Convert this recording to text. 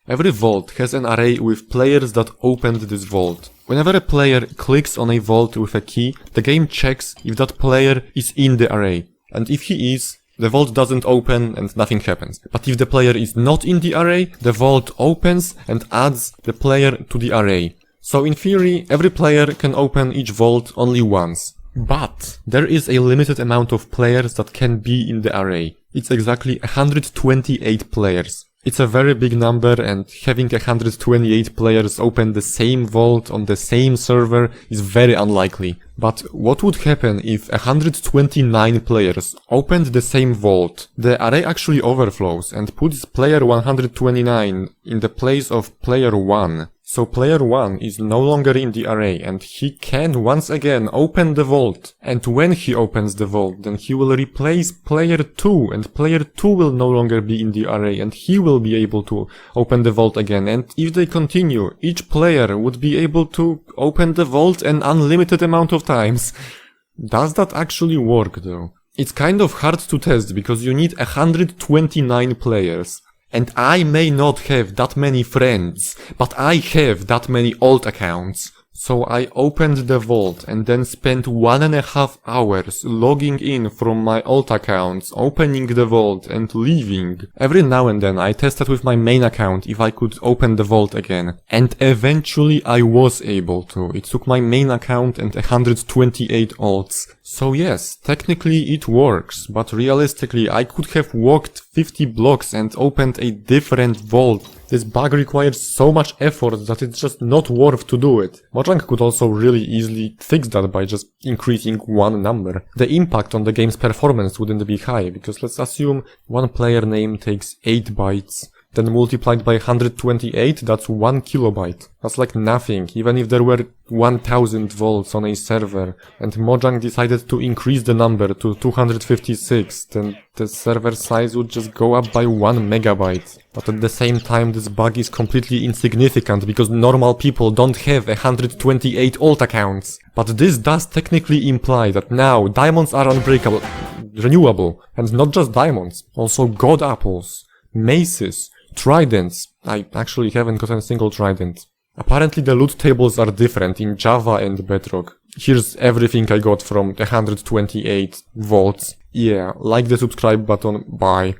Every vault has an array with players that opened this vault. Whenever a player clicks on a vault with a key, the game checks if that player is in the array. And if he is, the vault doesn't open and nothing happens. But if the player is not in the array, the vault opens and adds the player to the array. So in theory, every player can open each vault only once. But there is a limited amount of players that can be in the array. It's exactly 128 players. It's a very big number, and having 128 players open the same vault on the same server is very unlikely. But what would happen if 129 players opened the same vault? The array actually overflows and puts player 129 in the place of player 1. So player 1 is no longer in the array and he can once again open the vault. And when he opens the vault, then he will replace player 2 and player 2 will no longer be in the array and he will be able to open the vault again. And if they continue, each player would be able to open the vault an unlimited amount of times. Does that actually work though? It's kind of hard to test because you need 129 players. And I may not have that many friends, but I have that many alt accounts. So I opened the vault and then spent 1.5 hours logging in from my alt accounts, opening the vault and leaving. Every now and then I tested with my main account if I could open the vault again. And eventually I was able to. It took my main account and 128 alts. So yes, technically it works, but realistically I could have walked 50 blocks and opened a different vault. This bug requires so much effort that it's just not worth to do it. Mojang could also really easily fix that by just increasing one number. The impact on the game's performance wouldn't be high, because let's assume one player name takes 8 bytes. Then multiplied by 128, that's 1 kilobyte. That's like nothing, even if there were 1000 vaults on a server. And Mojang decided to increase the number to 256, then the server size would just go up by 1 megabyte. But at the same time, this bug is completely insignificant because normal people don't have 128 alt accounts. But this does technically imply that now diamonds are unbreakable, renewable, and not just diamonds, also god apples, maces, tridents. I actually haven't gotten a single trident. Apparently the loot tables are different in Java and Bedrock. Here's everything I got from 128 vaults. Yeah, like the subscribe button, bye.